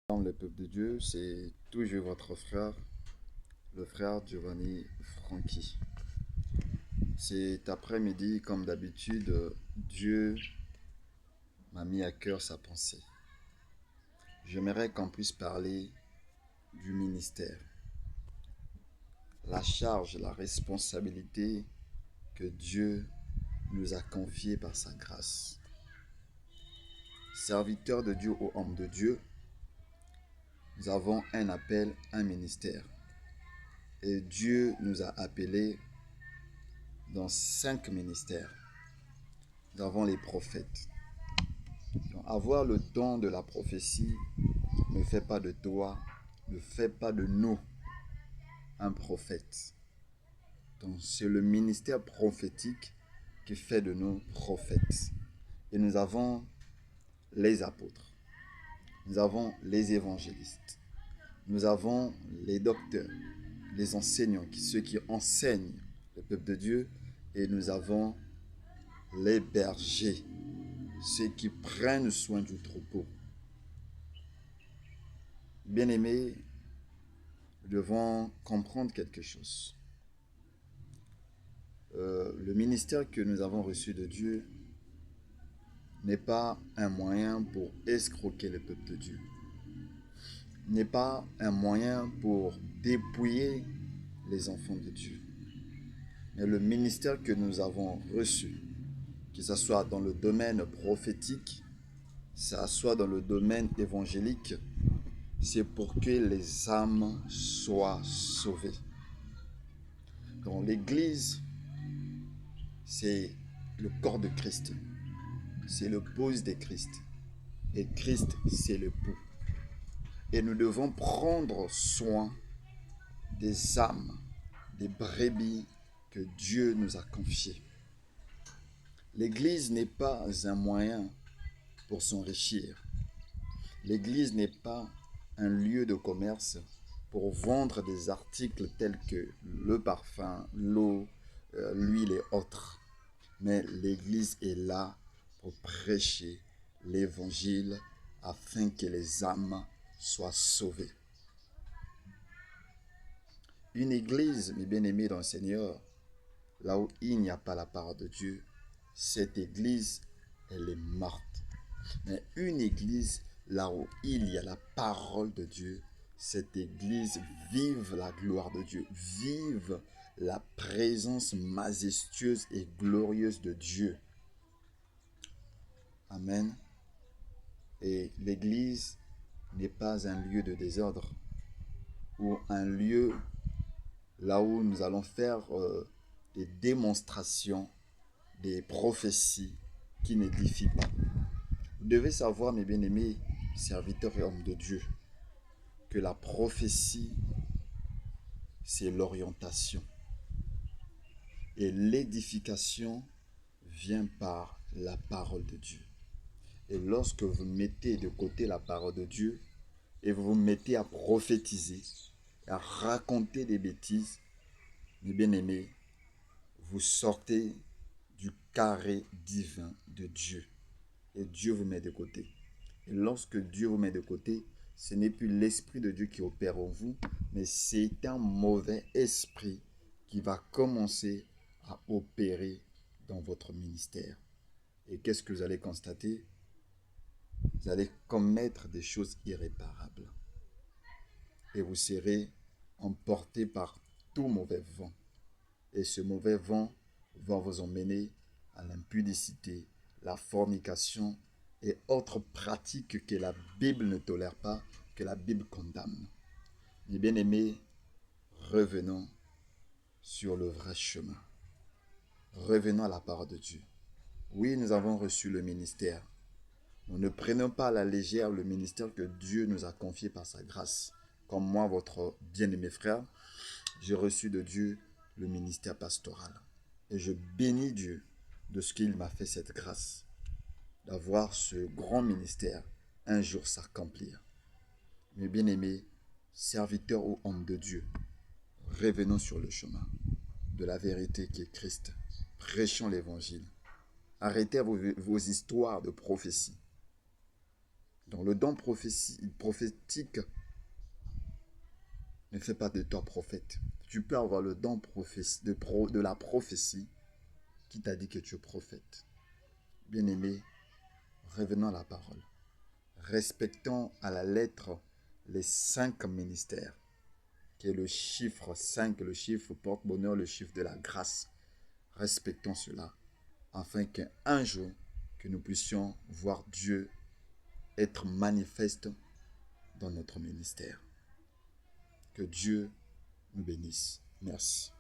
Dans le peuple de Dieu, c'est toujours votre frère, le frère Giovanni Franchi. Cet après-midi, comme d'habitude, Dieu m'a mis à cœur sa pensée. J'aimerais qu'on puisse parler du ministère, la charge, la responsabilité que Dieu nous a confiée par sa grâce. Serviteurs de Dieu ou hommes de Dieu, nous avons un appel, un ministère. Et Dieu nous a appelés dans 5 ministères. Nous avons les prophètes. Donc, avoir le don de la prophétie ne fait pas de toi, ne fait pas de nous un prophète. Donc c'est le ministère prophétique qui fait de nous prophètes. Et nous avons les apôtres, nous avons les évangélistes, nous avons les docteurs, les enseignants, ceux qui enseignent le peuple de Dieu, et nous avons les bergers, ceux qui prennent soin du troupeau. Bien-aimés, nous devons comprendre quelque chose. Le ministère que nous avons reçu de Dieu n'est pas un moyen pour escroquer le peuple de Dieu. N'est pas un moyen pour dépouiller les enfants de Dieu. Mais le ministère que nous avons reçu, que ce soit dans le domaine prophétique, que ce soit dans le domaine évangélique, c'est pour que les âmes soient sauvées. Dans l'Église, c'est le corps de Christ. C'est l'épouse de Christ. Et Christ, c'est l'époux. Et nous devons prendre soin des âmes, des brebis que Dieu nous a confiées. L'Église n'est pas un moyen pour s'enrichir. L'Église n'est pas un lieu de commerce pour vendre des articles tels que le parfum, l'eau, l'huile et autres. Mais l'Église est là pour prêcher l'Évangile afin que les âmes soient sauvées. Une église, mes bien-aimés dans le Seigneur, là où il n'y a pas la parole de Dieu, cette église, elle est morte. Mais une église, là où il y a la parole de Dieu, cette église vive la gloire de Dieu, vive la présence majestueuse et glorieuse de Dieu. Amen. Et l'église n'est pas un lieu de désordre ou un lieu là où nous allons faire des démonstrations, des prophéties qui n'édifient pas. Vous devez savoir, mes bien-aimés serviteurs et hommes de Dieu, que la prophétie, c'est l'orientation. Et l'édification vient par la parole de Dieu. Et lorsque vous mettez de côté la parole de Dieu et vous vous mettez à prophétiser, à raconter des bêtises, mes bien-aimés, vous sortez du carré divin de Dieu. Et Dieu vous met de côté. Et lorsque Dieu vous met de côté, ce n'est plus l'Esprit de Dieu qui opère en vous, mais c'est un mauvais esprit qui va commencer à opérer dans votre ministère. Et qu'est-ce que vous allez constater? Vous allez commettre des choses irréparables. Et vous serez emporté par tout mauvais vent. Et ce mauvais vent va vous emmener à l'impudicité, la fornication et autres pratiques que la Bible ne tolère pas, que la Bible condamne. Mes bien-aimés, revenons sur le vrai chemin. Revenons à la parole de Dieu. Oui, nous avons reçu le ministère. Nous ne prenons pas à la légère le ministère que Dieu nous a confié par sa grâce. Comme moi, votre bien-aimé frère, j'ai reçu de Dieu le ministère pastoral. Et je bénis Dieu de ce qu'il m'a fait cette grâce, d'avoir ce grand ministère un jour s'accomplir. Mes bien-aimés, serviteurs ou hommes de Dieu, revenons sur le chemin de la vérité qui est Christ. Prêchons l'évangile. Arrêtez vos histoires de prophétie. Dans le don prophétique, ne fais pas de toi prophète. Tu peux avoir le don de la prophétie qui t'a dit que tu es prophète. Bien-aimé, revenons à la parole. Respectons à la lettre les 5 ministères, qui est le chiffre 5, le chiffre porte-bonheur, le chiffre de la grâce. Respectons cela, afin qu'un jour, que nous puissions voir Dieu être manifeste dans notre ministère. Que Dieu nous bénisse. Merci.